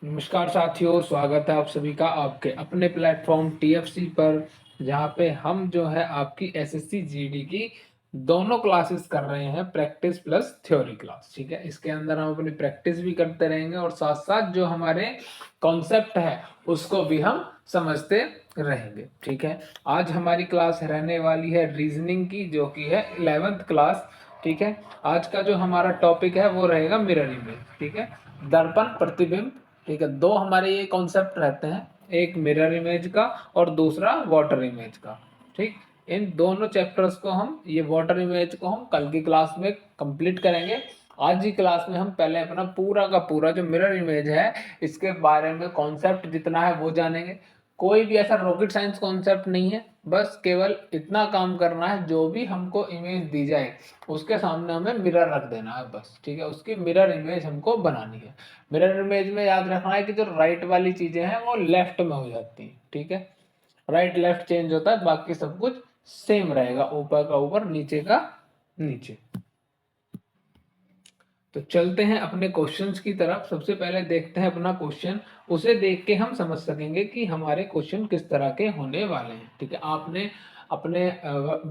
नमस्कार साथियों, स्वागत है आप सभी का आपके अपने प्लेटफॉर्म टीएफसी पर, जहाँ पे हम जो है आपकी एसएससी जीडी की दोनों क्लासेस कर रहे हैं, प्रैक्टिस प्लस थ्योरी क्लास। ठीक है, इसके अंदर हम अपनी प्रैक्टिस भी करते रहेंगे और साथ साथ जो हमारे कॉन्सेप्ट है उसको भी हम समझते रहेंगे। ठीक है, आज हमारी क्लास रहने वाली है रीजनिंग की, जो कि है 11th क्लास। ठीक है, आज का जो हमारा टॉपिक है वो रहेगा मिरर इमेज। ठीक है, दर्पण प्रतिबिंब। ठीक है, दो हमारे ये कॉन्सेप्ट रहते हैं, एक मिरर इमेज का और दूसरा वाटर इमेज का। ठीक, इन दोनों चैप्टर्स को हम, ये वाटर इमेज को हम कल की क्लास में कंप्लीट करेंगे। आज की क्लास में हम पहले अपना पूरा का पूरा जो मिरर इमेज है इसके बारे में कॉन्सेप्ट जितना है वो जानेंगे। कोई भी ऐसा रॉकेट साइंस कॉन्सेप्ट नहीं है, बस केवल इतना काम करना है, जो भी हमको इमेज दी जाए उसके सामने हमें मिरर रख देना है बस। ठीक है, उसकी मिरर इमेज हमको बनानी है। मिरर इमेज में याद रखना है कि जो राइट वाली चीजें हैं वो लेफ्ट में हो जाती हैं। ठीक है, राइट लेफ्ट चेंज होता है, बाकी सब कुछ सेम रहेगा, ऊपर का ऊपर नीचे का नीचे। तो चलते हैं अपने क्वेश्चंस की तरफ। सबसे पहले देखते हैं अपना क्वेश्चन, उसे देख के हम समझ सकेंगे कि हमारे क्वेश्चन किस तरह के होने वाले हैं। ठीक है, आपने अपने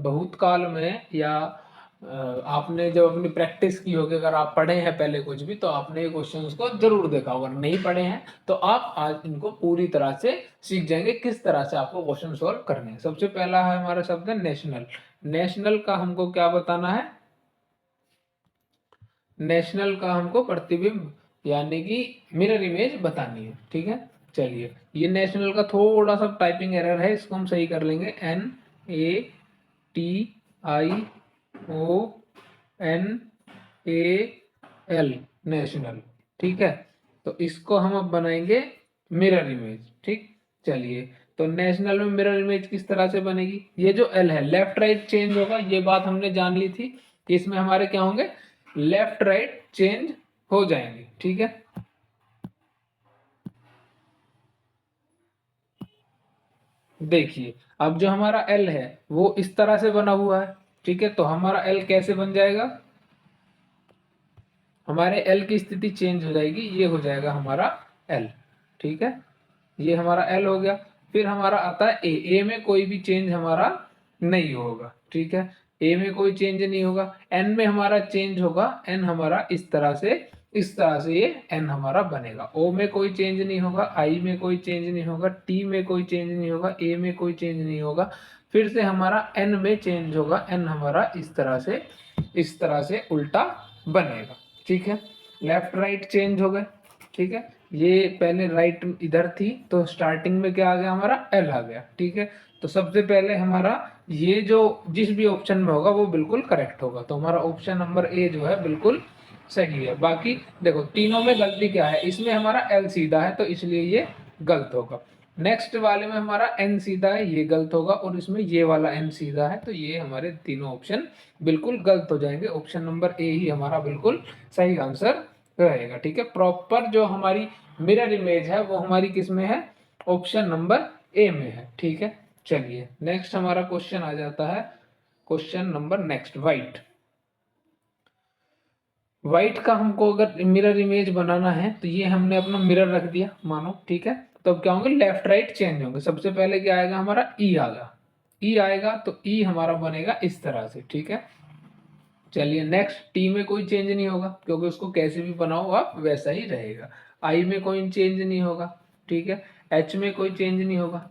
भूतकाल में या आपने जब अपनी प्रैक्टिस की होगी, अगर आप पढ़े हैं पहले कुछ भी, तो आपने ये क्वेश्चंस को जरूर देखा होगा। नहीं पढ़े हैं तो आप आज इनको पूरी तरह से सीख जाएंगे किस तरह से आपको क्वेश्चन सॉल्व करने हैं। सबसे पहला है हमारा शब्द है नेशनल। नेशनल का हमको क्या बताना है? नेशनल का हमको प्रतिबिंब यानी कि मिरर इमेज बतानी है। ठीक है, चलिए, ये नेशनल का थोड़ा सा टाइपिंग एरर है, इसको हम सही कर लेंगे। NATIONAL, national. ठीक है, तो इसको हम अब बनाएंगे मिरर इमेज। ठीक, चलिए, तो नेशनल में मिरर इमेज किस तरह से बनेगी? ये जो एल है लेफ्ट राइट चेंज होगा, ये बात हमने जान ली थी कि इसमें हमारे क्या होंगे, लेफ्ट राइट चेंज हो जाएंगे। ठीक है, देखिए अब जो हमारा एल है वो इस तरह से बना हुआ है। ठीक है, तो हमारा एल कैसे बन जाएगा? हमारे एल की स्थिति चेंज हो जाएगी, ये हो जाएगा हमारा एल। ठीक है, ये हमारा एल हो गया। फिर हमारा आता है ए। ए में कोई भी चेंज हमारा नहीं होगा। ठीक है, ए में कोई चेंज नहीं होगा। एन में हमारा चेंज होगा, एन हमारा इस तरह से, इस तरह से ये एन हमारा बनेगा। ओ में कोई चेंज नहीं होगा, आई में कोई चेंज नहीं होगा, टी में कोई चेंज नहीं होगा, ए में कोई चेंज नहीं होगा। फिर से हमारा एन में चेंज होगा, एन हमारा इस तरह से, इस तरह से उल्टा बनेगा। ठीक है, लेफ्ट राइट चेंज हो गए। ठीक है, ये पहले राइट इधर थी तो स्टार्टिंग में क्या आ गया, हमारा एल आ गया। ठीक है, तो सबसे पहले हमारा ये जो जिस भी ऑप्शन में होगा वो बिल्कुल करेक्ट होगा, तो हमारा ऑप्शन नंबर ए जो है बिल्कुल सही है। बाकी देखो तीनों में गलती क्या है, इसमें हमारा एल सीधा है तो इसलिए ये गलत होगा। नेक्स्ट वाले में हमारा एन सीधा है, ये गलत होगा, और इसमें ये वाला एन सीधा है, तो ये हमारे तीनों ऑप्शन बिल्कुल गलत हो जाएंगे। ऑप्शन नंबर ए ही हमारा बिल्कुल सही आंसर रहेगा। ठीक है, प्रॉपर जो हमारी मिरर इमेज है वो हमारी किस में है? ऑप्शन नंबर ए में है। ठीक है, चलिए नेक्स्ट हमारा क्वेश्चन आ जाता है, question number next, white. White का हमको अगर मिरर इमेज बनाना है तो ये हमने अपना मिरर रख दिया मानो। ठीक है, तो अब क्या होंगे, लेफ्ट राइट चेंज होंगे। सबसे पहले क्या आएगा, हमारा ई आएगा। ई आएगा तो ई हमारा बनेगा इस तरह से। ठीक है, चलिए नेक्स्ट, टी में कोई चेंज नहीं होगा क्योंकि उसको कैसे भी बनाओ आप वैसा ही रहेगा। आई में कोई चेंज नहीं होगा। ठीक है, एच में कोई चेंज नहीं होगा,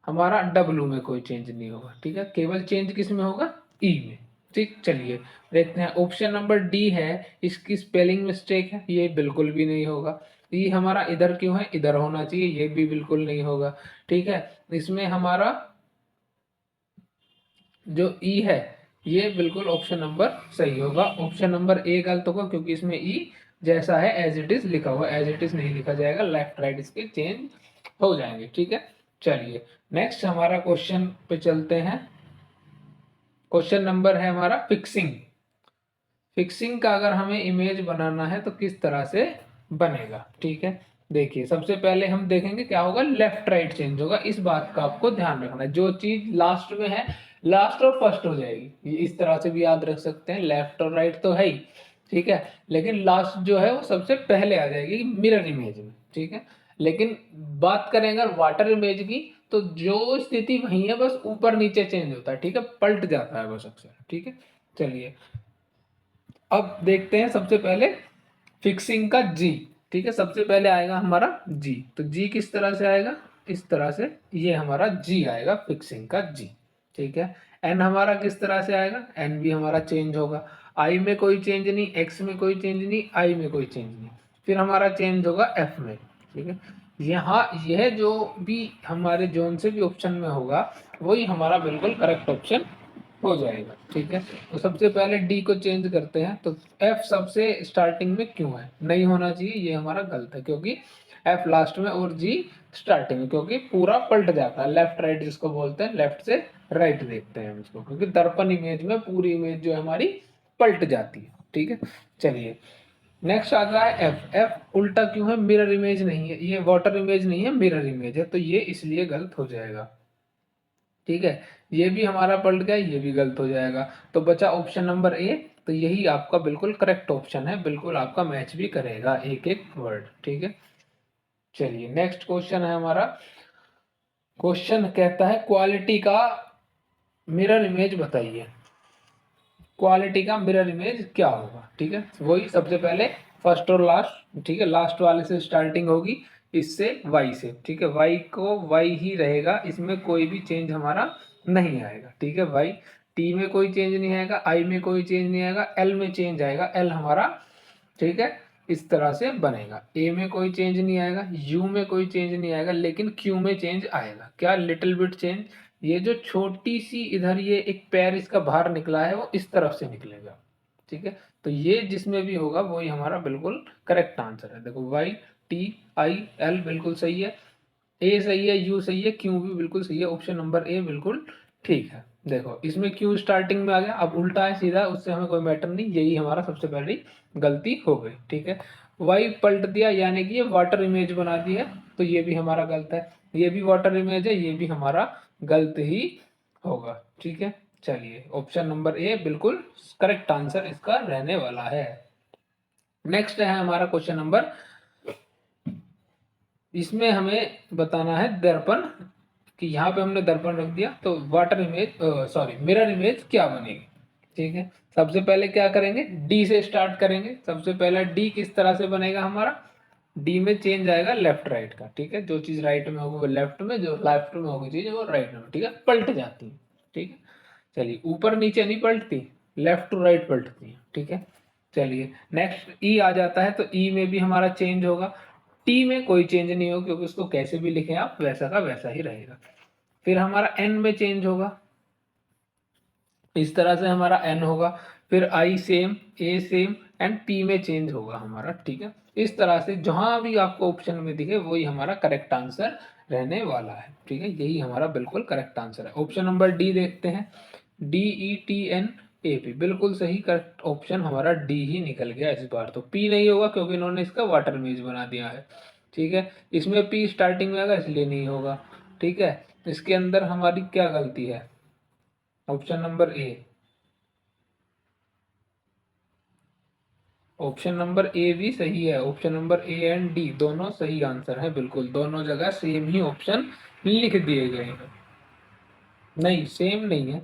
हमारा डब्लू में कोई चेंज नहीं होगा। ठीक है, केवल चेंज किस में होगा, ई में। ठीक, चलिए देखते हैं ऑप्शन नंबर डी है, इसकी स्पेलिंग मिस्टेक है, ये बिल्कुल भी नहीं होगा। ई हमारा इधर क्यों है, इधर होना चाहिए, ये भी बिल्कुल नहीं होगा। ठीक है, इसमें हमारा जो ई है ये बिल्कुल ऑप्शन नंबर सही होगा। ऑप्शन नंबर ए गलत होगा क्योंकि इसमें ई जैसा है एज इट इज लिखा हुआ, एज इट इज नहीं लिखा जाएगा, लेफ्ट राइट इसके चेंज हो जाएंगे। ठीक है, चलिए नेक्स्ट हमारा क्वेश्चन पे चलते हैं। क्वेश्चन नंबर है हमारा फिक्सिंग। फिक्सिंग का अगर हमें इमेज बनाना है तो किस तरह से बनेगा? ठीक है, देखिए सबसे पहले हम देखेंगे क्या होगा, लेफ्ट राइट चेंज होगा। इस बात का आपको ध्यान रखना है, जो चीज लास्ट में है लास्ट और फर्स्ट हो जाएगी। ये इस तरह से भी याद रख सकते हैं, लेफ्ट और राइट तो है ही, ठीक है, लेकिन लास्ट जो है वो सबसे पहले आ जाएगी मिरर इमेज में, ठीक है। लेकिन बात करें अगर वाटर इमेज की, तो जो स्थिति वही है, बस ऊपर नीचे चेंज होता है, ठीक है, पलट जाता है बस अक्सर, ठीक है। चलिए अब देखते हैं सबसे पहले फिक्सिंग का जी, ठीक है। सबसे पहले आएगा हमारा जी, तो जी किस तरह से आएगा, इस तरह से, ये हमारा जी आएगा फिक्सिंग का जी, ठीक है। एन हमारा किस तरह से आएगा, एन भी हमारा चेंज होगा, आई में कोई चेंज नहीं, एक्स में कोई चेंज नहीं, आई में कोई चेंज नहीं, फिर हमारा चेंज होगा एफ में, ठीक है। यहाँ यह जो भी हमारे जोन से भी ऑप्शन में होगा वही हमारा बिल्कुल करेक्ट ऑप्शन हो जाएगा, ठीक है। तो सबसे पहले डी को चेंज करते हैं, तो एफ सबसे स्टार्टिंग में क्यों है, नहीं होना चाहिए, ये हमारा गलत है, क्योंकि एफ लास्ट में और जी स्टार्टिंग में, क्योंकि पूरा पलट जाता है, लेफ्ट राइट जिसको बोलते हैं, लेफ्ट से राइट देखते हैं हम इसको, क्योंकि दर्पण इमेज में पूरी इमेज जो है हमारी पलट जाती है, ठीक है। चलिए नेक्स्ट आ रहा है एफ, एफ उल्टा क्यों है, मिरर इमेज नहीं है, ये वाटर इमेज नहीं है, मिरर इमेज है, तो ये इसलिए गलत हो जाएगा, ठीक है। ये भी हमारा पलट गया, ये भी गलत हो जाएगा, तो बचा ऑप्शन नंबर ए, तो यही आपका बिल्कुल करेक्ट ऑप्शन है, बिल्कुल आपका मैच भी करेगा एक एक वर्ड, ठीक है। चलिए नेक्स्ट क्वेश्चन है हमारा, क्वेश्चन कहता है क्वालिटी का मिरर इमेज बताइए, क्वालिटी का मिरर इमेज क्या होगा, ठीक है। वही सबसे पहले फर्स्ट और लास्ट, ठीक है, लास्ट वाले से स्टार्टिंग होगी, इससे वाई से, ठीक है, वाई को वाई ही रहेगा, इसमें कोई भी चेंज हमारा नहीं आएगा, ठीक है। वाई टी में कोई चेंज नहीं आएगा, आई में कोई चेंज नहीं आएगा, एल में चेंज आएगा, एल हमारा, ठीक है, इस तरह से बनेगा, ए में कोई चेंज नहीं आएगा, यू में कोई चेंज नहीं आएगा, लेकिन क्यू में चेंज आएगा, क्या, लिटिल बिट चेंज, ये जो छोटी सी इधर ये एक पैर इसका बाहर निकला है वो इस तरफ से निकलेगा, ठीक है। तो ये जिसमें भी होगा वही हमारा बिल्कुल करेक्ट आंसर है, देखो वाई टी आई एल बिल्कुल सही है, ए सही है, यू सही है, क्यू भी बिल्कुल सही है, ऑप्शन नंबर ए बिल्कुल ठीक है। देखो इसमें क्यू स्टार्टिंग में आ गया, अब उल्टा है सीधा, उससे हमें कोई मैटर नहीं, यही हमारा सबसे पहली गलती हो गई, ठीक है। वाई पलट दिया यानी कि ये वाटर इमेज बना दी है, तो ये भी हमारा गलत है, ये भी वाटर इमेज है, ये भी हमारा गलत ही होगा, ठीक है। चलिए ऑप्शन नंबर ए बिल्कुल करेक्ट आंसर इसका रहने वाला है। नेक्स्ट है हमारा क्वेश्चन नंबर, इसमें हमें बताना है दर्पण, कि यहाँ पे हमने दर्पण रख दिया तो water image, sorry mirror image क्या बनेगी, ठीक है। सबसे पहले क्या करेंगे, डी से स्टार्ट करेंगे, सबसे पहला डी किस तरह से बनेगा हमारा, डी में चेंज आएगा लेफ्ट राइट का, ठीक है, जो चीज राइट में होगी वो लेफ्ट में, जो लेफ्ट में होगी चीज वो राइट में, ठीक है, पलट जाती है, ठीक है। चलिए ऊपर नीचे नहीं पलटती, लेफ्ट टू राइट पलटती है, ठीक है। चलिए नेक्स्ट ई आ जाता है, तो ई में भी हमारा चेंज होगा, टी में कोई चेंज नहीं होगा, क्योंकि उसको कैसे भी लिखें आप वैसा का वैसा ही रहेगा। फिर हमारा एन में चेंज होगा, इस तरह से हमारा एन होगा, फिर I same, A same, and P में चेंज होगा हमारा, ठीक है। इस तरह से जहां भी आपको ऑप्शन में दिखे वही हमारा करेक्ट आंसर रहने वाला है, ठीक है, यही हमारा बिल्कुल करेक्ट आंसर है। ऑप्शन नंबर डी देखते हैं, D E T N A P, बिल्कुल सही करेक्ट ऑप्शन हमारा डी ही निकल गया इस बार, तो पी नहीं होगा क्योंकि इन्होंने इसका वाटर इमेज बना दिया है, ठीक है। इसमें पी स्टार्टिंग में आएगा इसलिए नहीं होगा, ठीक है। इसके अंदर हमारी क्या गलती है, option number A, option number A भी सही है, option number A and D दोनों सही आंसर है, बिल्कुल दोनों जगह सेम ही ऑप्शन लिख दिए गए हैं, नहीं सेम नहीं है,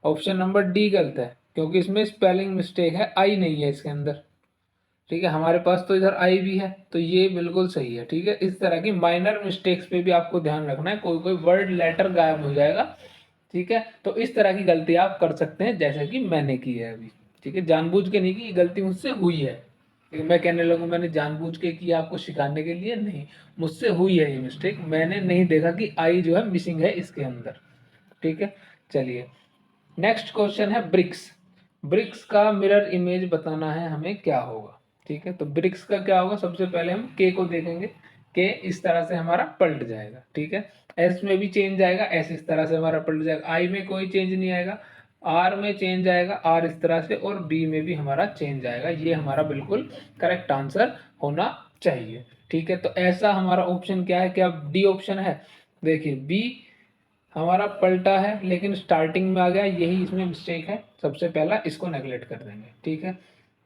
ऑप्शन नंबर डी गलत है, क्योंकि इसमें स्पेलिंग मिस्टेक है, आई नहीं है इसके अंदर, ठीक है। हमारे पास तो इधर आई भी है, तो ये बिल्कुल सही है, ठीक है। इस तरह की माइनर मिस्टेक्स पे भी आपको ध्यान रखना है, कोई कोई वर्ड लेटर गायब हो जाएगा, ठीक है, तो इस तरह की गलती आप कर सकते हैं, जैसे कि मैंने की है अभी, ठीक है, जानबूझ के नहीं की, ये गलती मुझसे हुई है, लेकिन मैं कहने लगूँ मैंने जानबूझ के किया आपको सिखाने के लिए, नहीं, मुझसे हुई है ये मिस्टेक, मैंने नहीं देखा कि आई जो है मिसिंग है इसके अंदर, ठीक है। चलिए नेक्स्ट क्वेश्चन है ब्रिक्स, ब्रिक्स का मिरर इमेज बताना है हमें क्या होगा, ठीक है। तो ब्रिक्स का क्या होगा, सबसे पहले हम के को देखेंगे, के इस तरह से हमारा पलट जाएगा, ठीक है। एस में भी चेंज आएगा, एस इस तरह से हमारा पलट जाएगा, आई में कोई चेंज नहीं आएगा, आर में चेंज आएगा, आर इस तरह से, और बी में भी हमारा चेंज आएगा, ये हमारा बिल्कुल करेक्ट आंसर होना चाहिए, ठीक है। तो ऐसा हमारा ऑप्शन क्या है, क्या डी ऑप्शन है, देखिए बी हमारा पलटा है लेकिन स्टार्टिंग में आ गया, यही इसमें मिस्टेक है, सबसे पहला इसको नेगलेक्ट कर देंगे, ठीक है।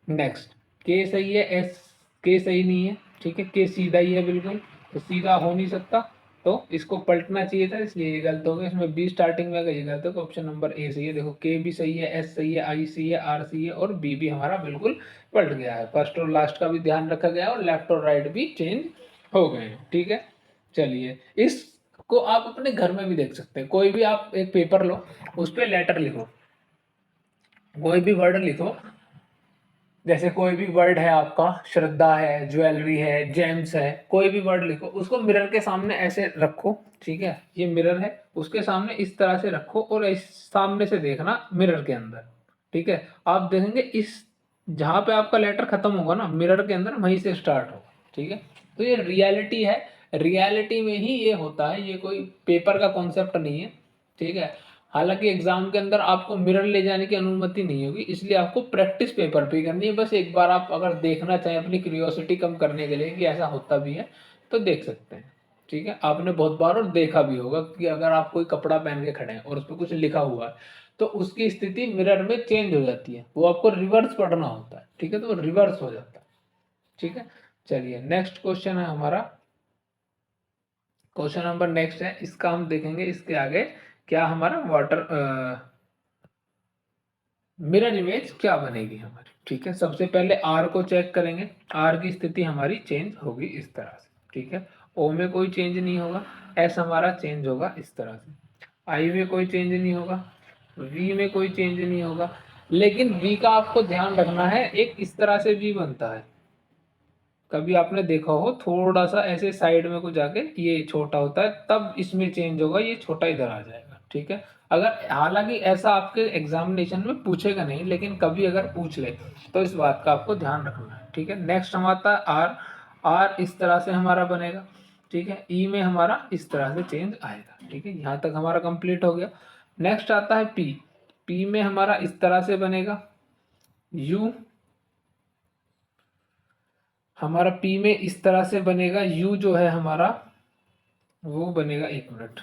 नेक्स्ट के सही है, एस के सही नहीं है, ठीक है, के सीधा ही है बिल्कुल, तो सीधा हो नहीं सकता, तो इसको पलटना चाहिए था, इसलिए ये गलत हो गया। इसमें बी स्टार्टिंग में अगर ये गलत है तो ऑप्शन नंबर ए सही है। देखो के भी सही है, एस सही है, आई सही है, आर सही है, और बी भी हमारा बिल्कुल पलट गया है। फर्स्ट और लास्ट का भी ध्यान रखा गया और लेफ्ट और राइट भी चेंज हो गए हैं, ठीक है। चलिए, इसको आप अपने घर में भी देख सकते हैं। कोई भी आप एक पेपर लो, उस पर लेटर लिखो, कोई भी वर्ड लिखो, जैसे कोई भी वर्ड है आपका, श्रद्धा है, ज्वेलरी है, जेम्स है, कोई भी वर्ड लिखो, उसको मिरर के सामने ऐसे रखो, ठीक है, ये मिरर है, उसके सामने इस तरह से रखो और इस सामने से देखना मिरर के अंदर, ठीक है। आप देखेंगे इस जहां पे आपका लेटर खत्म होगा ना मिरर के अंदर, वहीं से स्टार्ट होगा, ठीक है। तो ये रियलिटी है, रियलिटी में ही ये होता है, ये कोई पेपर का कॉन्सेप्ट नहीं है, ठीक है। हालांकि एग्जाम के अंदर आपको मिरर ले जाने की अनुमति नहीं होगी, इसलिए आपको प्रैक्टिस पेपर पे करनी है। बस एक बार आप अगर देखना चाहें अपनी क्यूरियोसिटी कम करने के लिए कि ऐसा होता भी है, तो देख सकते हैं, ठीक है। आपने बहुत बार और देखा भी होगा कि अगर आप कोई कपड़ा पहन के खड़े हैं और उस पर कुछ लिखा हुआ है, तो उसकी स्थिति मिरर में चेंज हो जाती है, वो आपको रिवर्स पढ़ना होता है, ठीक है, तो वो रिवर्स हो जाता है, ठीक है। चलिए, नेक्स्ट क्वेश्चन है हमारा, क्वेश्चन नंबर नेक्स्ट है, इसका हम देखेंगे इसके आगे क्या हमारा वाटर मिरर इमेज क्या बनेगी हमारी, ठीक है। सबसे पहले आर को चेक करेंगे, आर की स्थिति हमारी चेंज होगी इस तरह से, ठीक है। ओ में कोई चेंज नहीं होगा, एस हमारा चेंज होगा इस तरह से, आई में कोई चेंज नहीं होगा, वी में कोई चेंज नहीं होगा, लेकिन वी का आपको ध्यान रखना है, एक इस तरह से वी बनता है, कभी आपने देखा हो थोड़ा सा ऐसे साइड में को जाके ये छोटा होता है, तब इसमें चेंज होगा, ये छोटा इधर आ जाएगा, ठीक है। अगर हालांकि ऐसा आपके एग्जामिनेशन में पूछेगा नहीं, लेकिन कभी अगर पूछ ले तो इस बात का आपको ध्यान रखना है, ठीक है। नेक्स्ट हमारा आर, आर इस तरह से हमारा बनेगा, ठीक है। ई में हमारा इस तरह से चेंज आएगा, ठीक है, यहाँ तक हमारा कंप्लीट हो गया। नेक्स्ट आता है पी, पी में हमारा इस तरह से बनेगा, यू हमारा पी में इस तरह से बनेगा, यू जो है हमारा वो बनेगा, एक मिनट,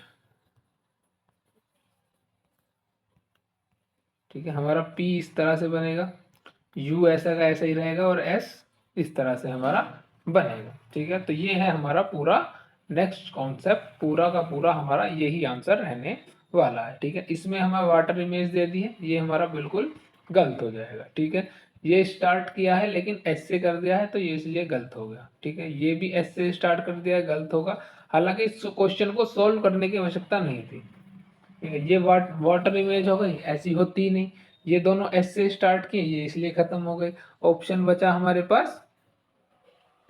ठीक है, हमारा पी इस तरह से बनेगा, यू ऐसा का ऐसा ही रहेगा, और एस इस तरह से हमारा बनेगा, ठीक है। तो ये है हमारा पूरा नेक्स्ट कॉन्सेप्ट, पूरा का पूरा हमारा यही आंसर रहने वाला है, ठीक है। इसमें हमें वाटर इमेज दे दी है, ये हमारा बिल्कुल गलत हो जाएगा, ठीक है। ये स्टार्ट किया है लेकिन एस से कर दिया है, तो ये इसलिए गलत हो गया, ठीक है। ये भी एस से स्टार्ट कर दिया है, गलत होगा। हालांकि इस क्वेश्चन को सोल्व करने की आवश्यकता नहीं थी, ठीक है। ये वाटर इमेज हो गई, ऐसी होती ही नहीं। ये दोनों एस से स्टार्ट किए, ये इसलिए खत्म हो गए। ऑप्शन बचा हमारे पास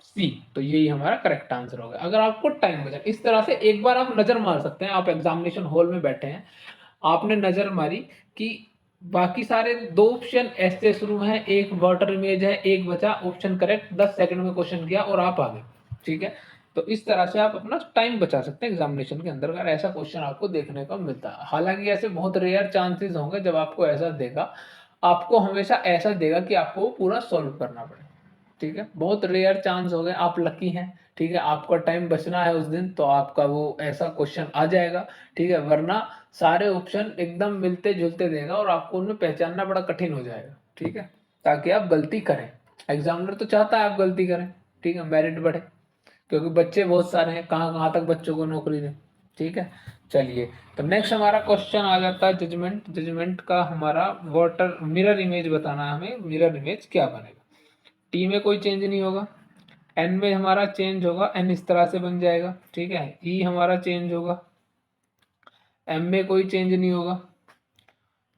सी, तो यही हमारा करेक्ट आंसर होगा। अगर आपको टाइम बचा, इस तरह से एक बार आप नजर मार सकते हैं, आप एग्जामिनेशन हॉल में बैठे हैं, आपने नजर मारी कि बाकी सारे दो ऑप्शन एस से शुरू हैं, एक वाटर इमेज है, एक बचा ऑप्शन करेक्ट, 10 सेकंड में क्वेश्चन किया और आप आ गए, ठीक है। तो इस तरह से आप अपना टाइम बचा सकते हैं एग्जामिनेशन के अंदर, अगर ऐसा क्वेश्चन आपको देखने को मिलता है। हालांकि ऐसे बहुत रेयर चांसेस होंगे जब आपको ऐसा देगा, आपको हमेशा ऐसा देगा कि आपको वो पूरा सॉल्व करना पड़े, ठीक है। बहुत रेयर चांस हो गए, आप लकी हैं, ठीक है, आपका टाइम बचना है उस दिन, तो आपका वो ऐसा क्वेश्चन आ जाएगा, ठीक है। वरना सारे ऑप्शन एकदम मिलते जुलते देगा और आपको उनमें पहचानना बड़ा कठिन हो जाएगा, ठीक है, ताकि आप गलती करें। एग्जामिनर तो चाहता है आप गलती करें, ठीक है, मेरिट बढ़े, क्योंकि बच्चे बहुत सारे हैं, कहाँ कहाँ तक बच्चों को नौकरी दें, ठीक है। चलिए, तो नेक्स्ट हमारा क्वेश्चन आ जाता है जजमेंट, जजमेंट का हमारा वाटर मिरर इमेज बताना है हमें, मिरर इमेज क्या बनेगा। टी में कोई चेंज नहीं होगा, एन में हमारा चेंज होगा, एन इस तरह से बन जाएगा, ठीक है। ई हमारा चेंज होगा, एम में कोई चेंज नहीं होगा,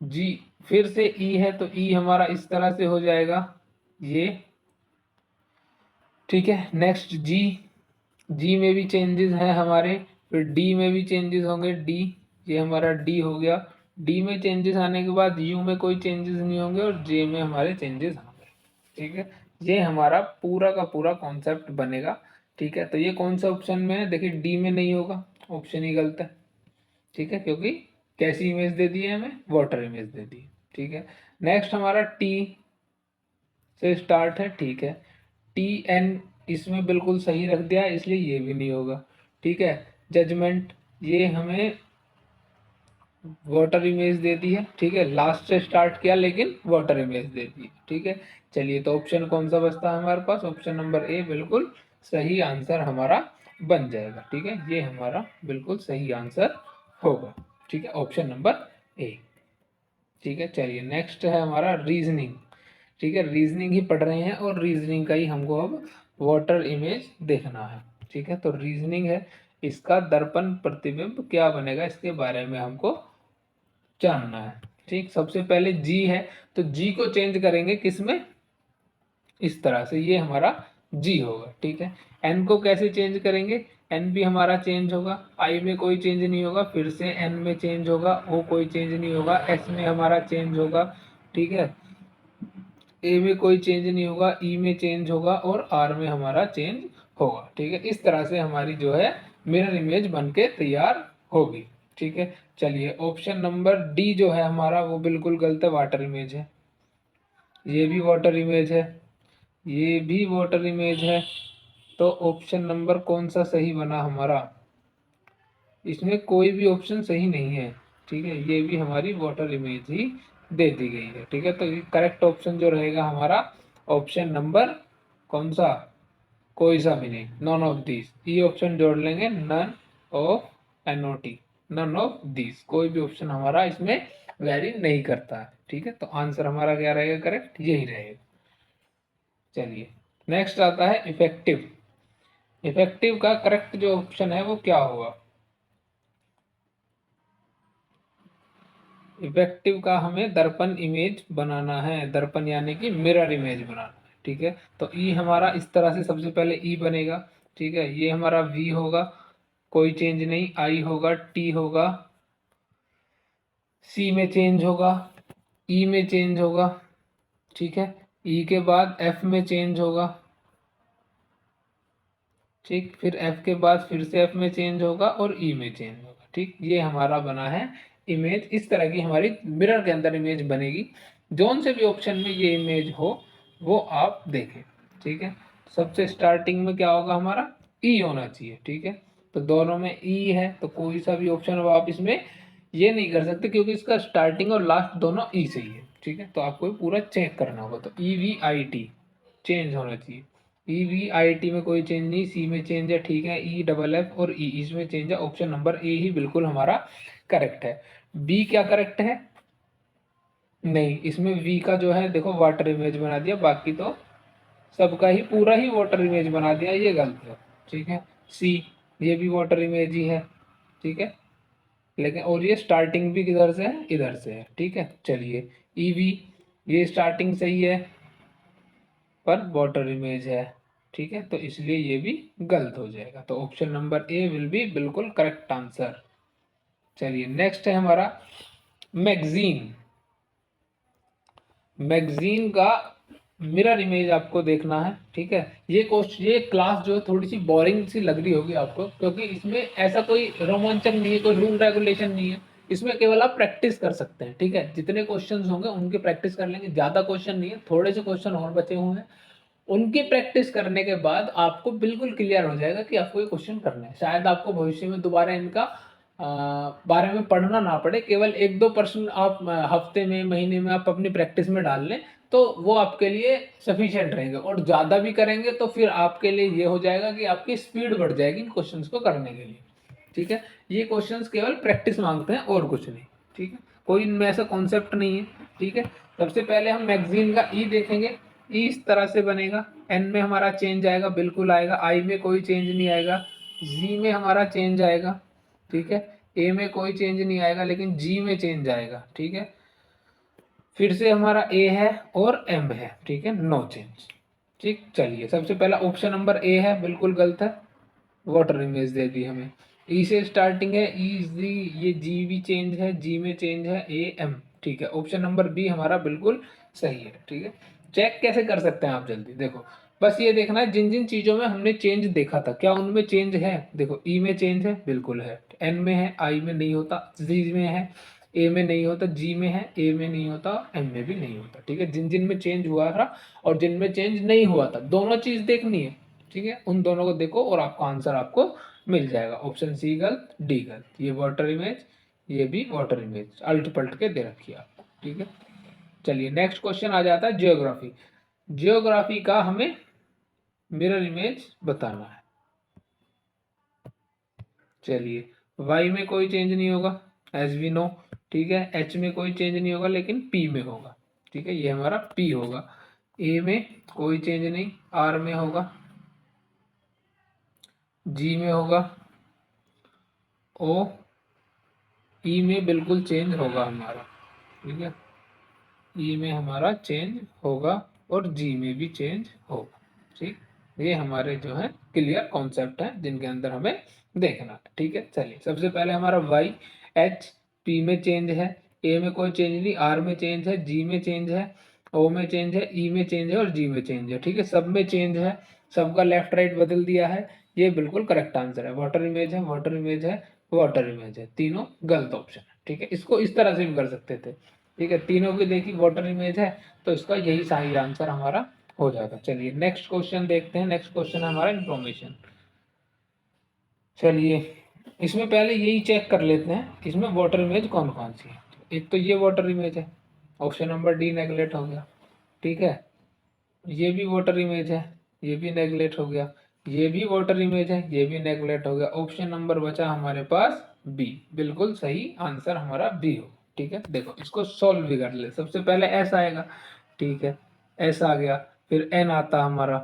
जी फिर से ई है तो ई हमारा इस तरह से हो जाएगा ये, ठीक है। नेक्स्ट जी, जी में भी चेंजेस हैं हमारे, फिर डी में भी चेंजेस होंगे, डी ये हमारा डी हो गया। डी में चेंजेस आने के बाद यू में कोई चेंजेस नहीं होंगे और जे में हमारे चेंजेस होंगे, ठीक है। ये हमारा पूरा का पूरा कॉन्सेप्ट बनेगा, ठीक है। तो ये कौन सा ऑप्शन में है, देखिए डी में नहीं होगा, ऑप्शन ही गलत है, ठीक है, क्योंकि कैसी इमेज दे दी है हमें, वाटर इमेज दे दी, ठीक है। नेक्स्ट हमारा टी से स्टार्ट है, ठीक है, टी एन इसमें बिल्कुल सही रख दिया इसलिए ये भी नहीं होगा, ठीक है। जजमेंट ये हमें वाटर इमेज दे दी है, ठीक है, लास्ट से स्टार्ट किया लेकिन वाटर इमेज दे दी, ठीक है। चलिए, तो ऑप्शन कौन सा बचता है हमारे पास? ऑप्शन नंबर ए बिल्कुल सही आंसर हमारा बन जाएगा, ठीक है, ये हमारा बिल्कुल सही आंसर होगा, ठीक है, ऑप्शन नंबर ए। ठीक है, चलिए नेक्स्ट है हमारा रीजनिंग, ठीक है, रीजनिंग ही पढ़ रहे हैं और रीजनिंग का ही हमको अब वाटर इमेज देखना है, ठीक है। तो रीजनिंग है, इसका दर्पण प्रतिबिंब क्या बनेगा, इसके बारे में हमको जानना है, ठीक। सबसे पहले जी है, तो जी को चेंज करेंगे किस में, इस तरह से, ये हमारा जी होगा, ठीक है। एन को कैसे चेंज करेंगे, एन भी हमारा चेंज होगा, आई में कोई चेंज नहीं होगा, फिर से एन में चेंज होगा, ओ कोई चेंज नहीं होगा, एस में हमारा चेंज होगा, ठीक है, ए में कोई चेंज नहीं होगा, ई में चेंज होगा और आर में हमारा चेंज होगा, ठीक है। इस तरह से हमारी जो है मिरर इमेज बन के तैयार होगी, ठीक है। चलिए, ऑप्शन नंबर डी जो है हमारा वो बिल्कुल गलत है, वाटर इमेज है, ये भी वाटर इमेज है, ये भी वाटर इमेज है। तो ऑप्शन नंबर कौन सा सही बना हमारा? इसमें कोई भी ऑप्शन सही नहीं है, ठीक है, ये भी हमारी वाटर इमेज ही दे दी गई है, ठीक है। तो करेक्ट ऑप्शन जो रहेगा हमारा ऑप्शन नंबर कौन सा? कोई सा भी नहीं, नॉन ऑफ दिस, ये ऑप्शन जोड़ लेंगे, none of, NOT, none of this, कोई भी ऑप्शन हमारा इसमें वैरी नहीं करता है, ठीक है। तो आंसर हमारा क्या रहेगा? करेक्ट यही रहेगा। चलिए, नेक्स्ट आता है इफेक्टिव। इफेक्टिव का करेक्ट जो ऑप्शन है वो क्या होगा? इफेक्टिव का हमें दर्पण इमेज बनाना है, दर्पण यानी कि मिरर इमेज बनाना है, ठीक है। तो ई हमारा इस तरह से सबसे पहले ई बनेगा, ठीक है, ये हमारा वी होगा, कोई चेंज नहीं, आई होगा, टी होगा, सी में चेंज होगा, ई में चेंज होगा, ठीक है, ई के बाद एफ में चेंज होगा, ठीक, फिर एफ के बाद फिर से एफ में चेंज होगा और ई में चेंज होगा, ठीक। ये हमारा बना है इमेज, इस तरह की हमारी मिरर के अंदर इमेज बनेगी। जोन से भी ऑप्शन में ये इमेज हो वो आप देखें, ठीक है। सबसे स्टार्टिंग में क्या होगा हमारा? ई होना चाहिए, ठीक है। तो दोनों में ई है, तो कोई सा भी ऑप्शन हो आप इसमें ये नहीं कर सकते क्योंकि इसका स्टार्टिंग और लास्ट दोनों ई से ही है, ठीक है। तो आपको पूरा चेक करना होगा, तो EVIT चेंज होना चाहिए। EVIT में कोई चेंज नहीं, सी में चेंज है, ठीक है, EFF और ई इसमें चेंज है, ऑप्शन नंबर ए ही बिल्कुल हमारा करेक्ट है। बी क्या करेक्ट है? नहीं, इसमें वी का जो है देखो वाटर इमेज बना दिया, बाकी तो सबका ही पूरा ही वाटर इमेज बना दिया, ये गलत है, ठीक है। सी, ये भी वाटर इमेज ही है, ठीक है, लेकिन और ये स्टार्टिंग भी किधर से है? इधर से है, ठीक है। चलिए, ईवी, ये स्टार्टिंग सही है पर वाटर इमेज है, ठीक है, तो इसलिए ये भी गलत हो जाएगा, तो option number A will be बिल्कुल करेक्ट आंसर। चलिए, नेक्स्ट है हमारा मैगजीन। मैगजीन का मिरर इमेज आपको देखना है, ठीक है। ये क्लास जो है थोड़ी सी बोरिंग सी लग रही होगी आपको, क्योंकि इसमें ऐसा कोई रोमांचक नहीं है, कोई रूल रेगुलेशन नहीं है, इसमें केवल आप प्रैक्टिस कर सकते हैं, ठीक है। जितने क्वेश्चंस होंगे उनके प्रैक्टिस कर लेंगे, ज्यादा क्वेश्चन नहीं है, थोड़े से क्वेश्चन और बचे हुए हैं, उनकी प्रैक्टिस करने के बाद आपको बिल्कुल क्लियर हो जाएगा कि आपको ये क्वेश्चन करना है। शायद आपको भविष्य में दोबारा इनका बारे में पढ़ना ना पड़े, केवल 1-2% आप हफ्ते में, महीने में आप अपनी प्रैक्टिस में डाल लें तो वो आपके लिए सफिशिएंट रहेंगे, और ज़्यादा भी करेंगे तो फिर आपके लिए ये हो जाएगा कि आपकी स्पीड बढ़ जाएगी इन क्वेश्चंस को करने के लिए, ठीक है। ये क्वेश्चंस केवल प्रैक्टिस मांगते हैं और कुछ नहीं, ठीक है, कोई इनमें ऐसा कॉन्सेप्ट नहीं है, ठीक है। सबसे पहले हम मैगजीन का ई देखेंगे, ई इस तरह से बनेगा, एन में हमारा चेंज आएगा, बिल्कुल आएगा, आई में कोई चेंज नहीं आएगा, जी में हमारा चेंज आएगा, ठीक है, ए में कोई चेंज नहीं आएगा लेकिन जी में चेंज आएगा, ठीक है, फिर से हमारा ए है और एम है, ठीक है, नो चेंज, ठीक। चलिए, सबसे पहला ऑप्शन नंबर ए है बिल्कुल गलत है, वाटर इमेज दे दी हमें। ई से स्टार्टिंग है, ई जी, ये जी भी चेंज है, जी में चेंज है, ए एम, ठीक है, ऑप्शन नंबर बी हमारा बिल्कुल सही है, ठीक है। चेक कैसे कर सकते हैं आप? जल्दी देखो, बस ये देखना है जिन जिन चीजों में हमने चेंज देखा था क्या उनमें चेंज है। देखो, ई में चेंज है, बिल्कुल है, एन में है, आई में नहीं होता, जी में है, ए में नहीं होता, जी में है, ए में नहीं होता, एम में भी नहीं होता, ठीक है। जिन जिन में चेंज हुआ था और जिन में चेंज नहीं हुआ था, दोनों चीज देखनी है, ठीक है, उन दोनों को देखो और आपका आंसर आपको मिल जाएगा। ऑप्शन सी गलत, डी गलत, ये वाटर इमेज, ये भी वाटर इमेज अल्ट पलट के दे रखी है आपको, ठीक है। चलिए नेक्स्ट क्वेश्चन आ जाता है जियोग्राफी। जियोग्राफी का हमें मिरर इमेज बताना है। चलिए y में कोई चेंज नहीं होगा एज वी नो, ठीक है। h में कोई चेंज नहीं होगा लेकिन p में होगा, ठीक है, ये हमारा p होगा। a में कोई चेंज नहीं, r में होगा, g में होगा, o e में बिल्कुल चेंज होगा हमारा, ठीक है, ई में हमारा चेंज होगा और जी में भी चेंज होगा, ठीक। ये हमारे जो है क्लियर कॉन्सेप्ट है जिनके अंदर हमें देखना है, ठीक है। चलिए सबसे पहले हमारा वाई एच पी में चेंज है, ए में कोई चेंज नहीं, आर में चेंज है, जी में चेंज है, ओ में चेंज है, ई में चेंज है और जी में चेंज है, ठीक है। सब में चेंज है, सबका लेफ्ट राइट बदल दिया है, ये बिल्कुल करेक्ट आंसर है। वाटर इमेज है, वाटर इमेज है, वाटर इमेज है, तीनों गलत ऑप्शन है, ठीक है। इसको इस तरह से भी कर सकते थे, ठीक है, तीनों की देखी वाटर इमेज है तो इसका यही सही आंसर हमारा हो जाएगा। चलिए नेक्स्ट क्वेश्चन देखते हैं। नेक्स्ट क्वेश्चन है हमारा इंफॉर्मेशन। चलिए इसमें पहले यही चेक कर लेते हैं इसमें वाटर इमेज कौन कौन सी है। एक तो ये वाटर इमेज है, ऑप्शन नंबर डी नेगलेक्ट हो गया, ठीक है। ये भी वाटर इमेज है, ये भी नेगलेक्ट हो गया, ये भी वाटर इमेज है, ये भी नेगलेक्ट हो गया। ऑप्शन नंबर बचा हमारे पास बी, बिल्कुल सही आंसर हमारा बी हो, ठीक है। देखो इसको सॉल्व भी कर ले। सबसे पहले एस आएगा, ठीक है, एस आ गया, फिर एन आता हमारा,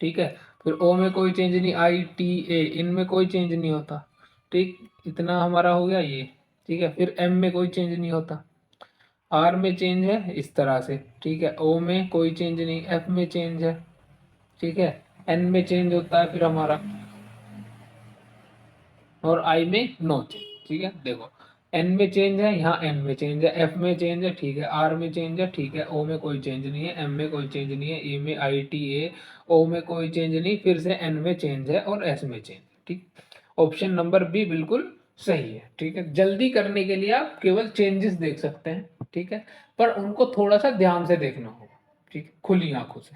ठीक है, फिर ओ में कोई चेंज नहीं, आई टी ए इनमें कोई चेंज नहीं होता, ठीक, इतना हमारा हो गया ये, ठीक है। फिर एम में कोई चेंज नहीं होता, आर में चेंज है इस तरह से, ठीक है, ओ में कोई चेंज नहीं, एफ में चेंज है, ठीक है, एन में चेंज होता है फिर हमारा, और आई में नो चेंज, ठीक है। देखो एन में चेंज है, यहाँ एन में चेंज है, एफ में चेंज है, ठीक है, आर में चेंज है, ठीक है, ओ में कोई चेंज नहीं है, एम में कोई चेंज नहीं है, ए में आई टी ए, ओ में कोई चेंज नहीं, फिर से एन में चेंज है और एस में चेंज, ठीक। ऑप्शन नंबर बी बिल्कुल सही है, ठीक है। जल्दी करने के लिए आप केवल चेंजेस देख सकते हैं, ठीक है, पर उनको थोड़ा सा ध्यान से देखना होगा, ठीक है, खुली आंखों से,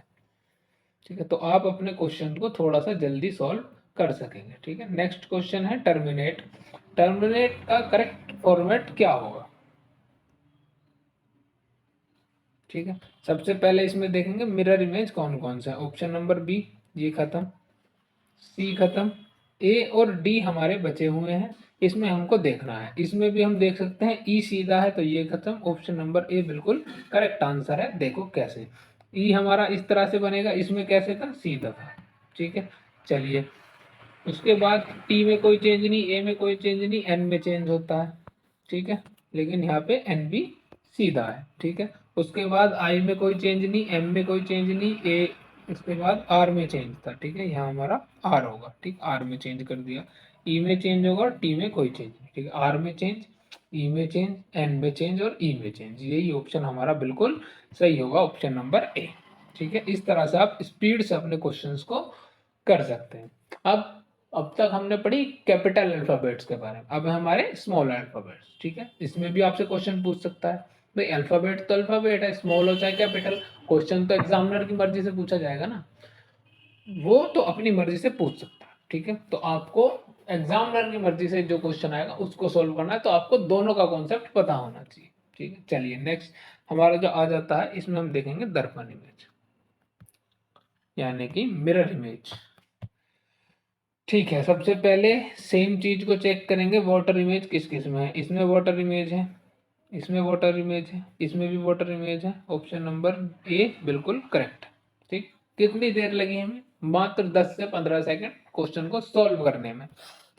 ठीक है, तो आप अपने क्वेश्चन को थोड़ा सा जल्दी सॉल्व कर सकेंगे, ठीक है। नेक्स्ट क्वेश्चन है टर्मिनेट। टर्मिनेट का करेक्ट फॉर्मेट क्या होगा, ठीक है। सबसे पहले इसमें देखेंगे मिरर इमेज कौन कौन सा है। ऑप्शन नंबर बी ये खत्म, सी खत्म, ए और डी हमारे बचे हुए हैं, इसमें हमको देखना है। इसमें भी हम देख सकते हैं ई सीधा है तो ये खत्म, ऑप्शन नंबर ए बिल्कुल करेक्ट आंसर है। देखो कैसे ई हमारा इस तरह से बनेगा, इसमें कैसे था, सीधा था, ठीक है। चलिए उसके बाद टी में कोई चेंज नहीं, ए में कोई चेंज नहीं, एन में चेंज होता है, ठीक है, लेकिन यहाँ पे एन भी सीधा है, ठीक है। उसके बाद आई में कोई चेंज नहीं, एम में कोई चेंज नहीं, ए, उसके बाद आर में चेंज था, ठीक है, यहाँ हमारा आर होगा, ठीक, आर में चेंज कर दिया। ई में चेंज होगा और टी में कोई चेंज नहीं, ठीक है, आर में चेंज, ई में चेंज, एन में चेंज और ई में चेंज, यही ऑप्शन हमारा बिल्कुल सही होगा, ऑप्शन नंबर ए, ठीक है। इस तरह से आप स्पीड से अपने क्वेश्चंस को कर सकते हैं। अब तक हमने पढ़ी कैपिटल अल्फाबेट्स के बारे में, अब है हमारे स्मॉल अल्फाबेट्स, ठीक है। इसमें भी आपसे क्वेश्चन पूछ सकता है, भाई अल्फाबेट तो अल्फाबेट है, स्मॉल हो चाहे कैपिटल, क्वेश्चन तो एग्जामिनर की मर्जी से पूछा जाएगा ना, वो तो अपनी मर्जी से पूछ सकता है, ठीक है। तो आपको एग्जामिनर की मर्जी से जो क्वेश्चन आएगा उसको सोल्व करना है, तो आपको दोनों का कॉन्सेप्ट पता होना चाहिए, ठीक है। चलिए नेक्स्ट हमारा जो आ जाता है, इसमें हम देखेंगे दर्पण इमेज, यानी कि मिरर इमेज, ठीक है। सबसे पहले सेम चीज को चेक करेंगे, वाटर इमेज किस किस में है। इसमें वाटर इमेज है, इसमें वाटर इमेज है, इसमें भी वाटर इमेज है, ऑप्शन नंबर ए बिल्कुल करेक्ट, ठीक। कितनी देर लगी हमें, मात्र 10 से 15 सेकंड क्वेश्चन को सॉल्व करने में,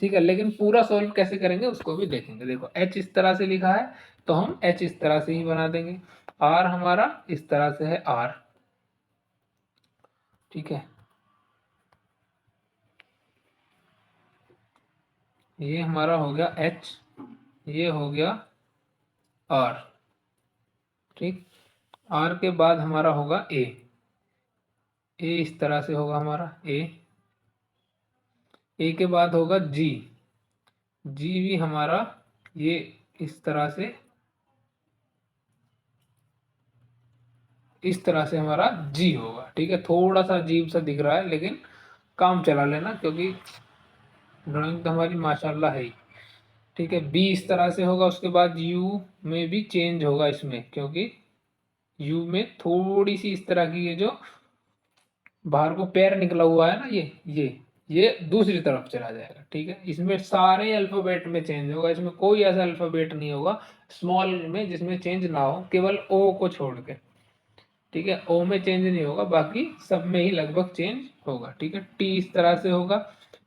ठीक है। लेकिन पूरा सॉल्व कैसे करेंगे उसको भी देखेंगे। देखो एच इस तरह से लिखा है तो हम एच इस तरह से ही बना देंगे, आर हमारा इस तरह से है आर, ठीक है, ये हमारा हो गया एच, ये हो गया आर, ठीक। आर के बाद हमारा होगा ए, ए इस तरह से होगा हमारा ए के बाद होगा जी, जी भी हमारा ये इस तरह से, इस तरह से हमारा जी होगा, ठीक है। थोड़ा सा अजीब सा दिख रहा है लेकिन काम चला लेना, क्योंकि ड्राइंग तो हमारी माशाल्लाह है ही, ठीक है। बी इस तरह से होगा, उसके बाद यू में भी चेंज होगा इसमें, क्योंकि यू में थोड़ी सी इस तरह की ये जो बाहर को पैर निकला हुआ है ना, ये दूसरी तरफ चला जाएगा। ठीक है, इसमें सारे अल्फाबेट में चेंज होगा, इसमें कोई ऐसा अल्फाबेट नहीं होगा स्मॉल में जिसमें चेंज ना हो, केवल ओ को छोड़ के। ठीक है, ओ में चेंज नहीं होगा, बाकी सब में ही लगभग चेंज होगा। ठीक है, टी इस तरह से होगा,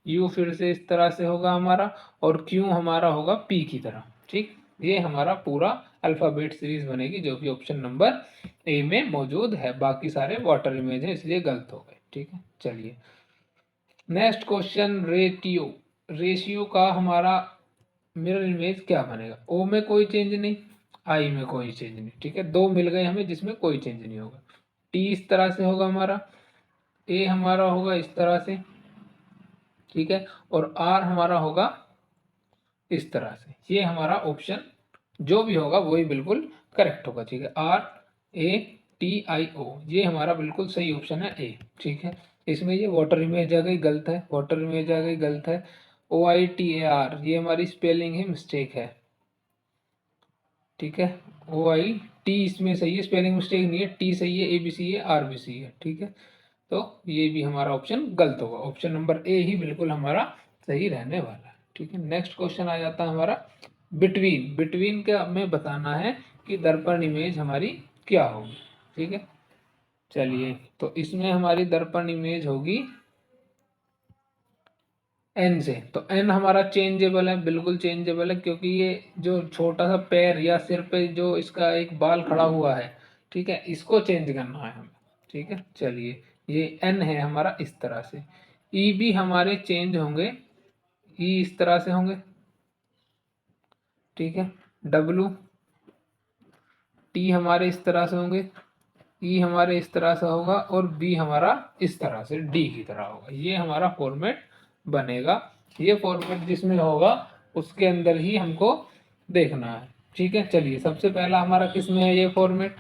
यू फिर से इस तरह से होगा हमारा, और क्यू हमारा होगा पी की तरह। ठीक, ये हमारा पूरा अल्फाबेट सीरीज बनेगी जो कि ऑप्शन नंबर ए में मौजूद है। बाकी सारे वाटर इमेज है इसलिए गलत हो गए। ठीक है, चलिए नेक्स्ट क्वेश्चन, रेटियो। रेशियो का हमारा मिरर इमेज क्या बनेगा? ओ में कोई चेंज नहीं, आई में कोई चेंज नहीं। ठीक है, दो मिल गए हमें जिसमें कोई चेंज नहीं होगा। टी इस तरह से होगा हमारा, ए हमारा होगा इस तरह से। ठीक है, और आर हमारा होगा इस तरह से। ये हमारा ऑप्शन जो भी होगा वही बिल्कुल करेक्ट होगा। ठीक है, आर ए टी आई ओ, ये हमारा बिल्कुल सही ऑप्शन है ए। ठीक है, इसमें ये वाटर इमेज आ गई, गलत है। वाटर इमेज आ गई, गलत है। ओ आई टी ए आर, ये हमारी स्पेलिंग ही मिस्टेक है। ठीक है, ओ आई टी इसमें सही है, स्पेलिंग मिस्टेक नहीं है। टी सही है, ए बी सी है, आर बी सी है। ठीक है, तो ये भी हमारा ऑप्शन गलत होगा। ऑप्शन नंबर ए ही बिल्कुल हमारा सही रहने वाला है। ठीक है, नेक्स्ट क्वेश्चन आ जाता है हमारा बिटवीन। बिटवीन का हमें बताना है कि दर्पण इमेज हमारी क्या होगी। ठीक है, चलिए तो इसमें हमारी दर्पण इमेज होगी एन से। तो एन हमारा चेंजेबल है, बिल्कुल चेंजेबल है, क्योंकि ये जो छोटा सा पैर या सिर पे जो इसका एक बाल खड़ा हुआ है, ठीक है, इसको चेंज करना है हमें। ठीक है, चलिए ये एन है हमारा इस तरह से। ई भी हमारे चेंज होंगे, ई इस तरह से होंगे। ठीक है, डब्लू टी हमारे इस तरह से होंगे, ई हमारे इस तरह से होगा, और बी हमारा इस तरह से डी की तरह होगा। ये हमारा फॉर्मेट बनेगा। ये फॉर्मेट जिसमें होगा उसके अंदर ही हमको देखना है। ठीक है, चलिए सबसे पहला हमारा किस में है ये फॉर्मेट?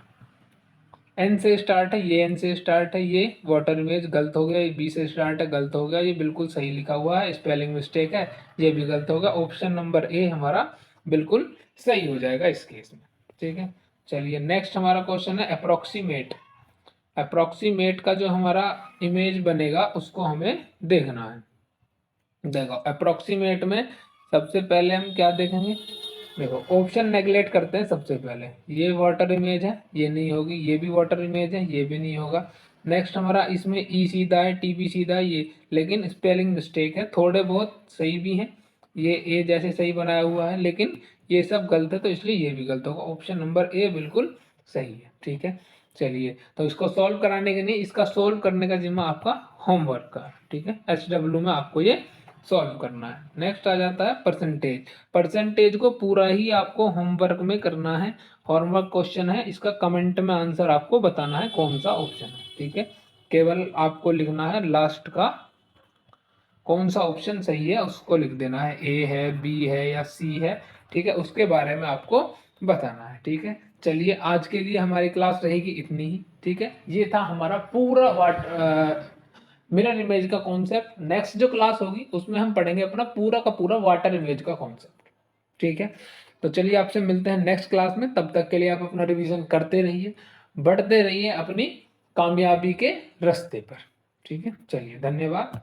एन से स्टार्ट है, ये एन से स्टार्ट है, ये वाटर इमेज गलत हो गया। ये बी से स्टार्ट है, गलत हो गया। ये बिल्कुल सही लिखा हुआ है, स्पेलिंग मिस्टेक है, ये भी गलत होगा। ऑप्शन नंबर ए हमारा बिल्कुल सही हो जाएगा इस केस में। ठीक है, चलिए नेक्स्ट हमारा क्वेश्चन है अप्रोक्सीमेट। अप्रोक्सीमेट का जो हमारा इमेज बनेगा उसको हमें देखना है। देखो अप्रोक्सीमेट में सबसे पहले हम क्या देखेंगे? देखो ऑप्शन नेगलेक्ट करते हैं सबसे पहले। ये वाटर इमेज है, ये नहीं होगी। ये भी वाटर इमेज है, ये भी नहीं होगा। नेक्स्ट हमारा इसमें ई सीधा है, टी भी सीधा है, ये लेकिन स्पेलिंग मिस्टेक है, थोड़े बहुत सही भी हैं। ये ए जैसे सही बनाया हुआ है, लेकिन ये सब गलत है, तो इसलिए ये भी गलत होगा। ऑप्शन नंबर ए बिल्कुल सही है। ठीक है, चलिए तो इसको सॉल्व कराने के नहीं, इसका सॉल्व करने का जिम्मा आपका होमवर्क का। ठीक है, HW में आपको ये सॉल्व करना है। नेक्स्ट आ जाता है परसेंटेज। परसेंटेज को पूरा ही आपको होमवर्क में करना है। होमवर्क क्वेश्चन है, इसका कमेंट में आंसर आपको बताना है कौन सा ऑप्शन है। ठीक है, केवल आपको लिखना है लास्ट का कौन सा ऑप्शन सही है उसको लिख देना है, ए है, बी है या सी है। ठीक है, उसके बारे में आपको बताना है। ठीक है, चलिए आज के लिए हमारी क्लास रहेगी इतनी ही। ठीक है, ये था हमारा पूरा मिरर इमेज का कॉन्सेप्ट। नेक्स्ट जो क्लास होगी उसमें हम पढ़ेंगे अपना पूरा का पूरा वाटर इमेज का कॉन्सेप्ट। ठीक है, तो चलिए आपसे मिलते हैं नेक्स्ट क्लास में। तब तक के लिए आप अपना रिवीजन करते रहिए, बढ़ते रहिए अपनी कामयाबी के रास्ते पर। ठीक है, चलिए धन्यवाद।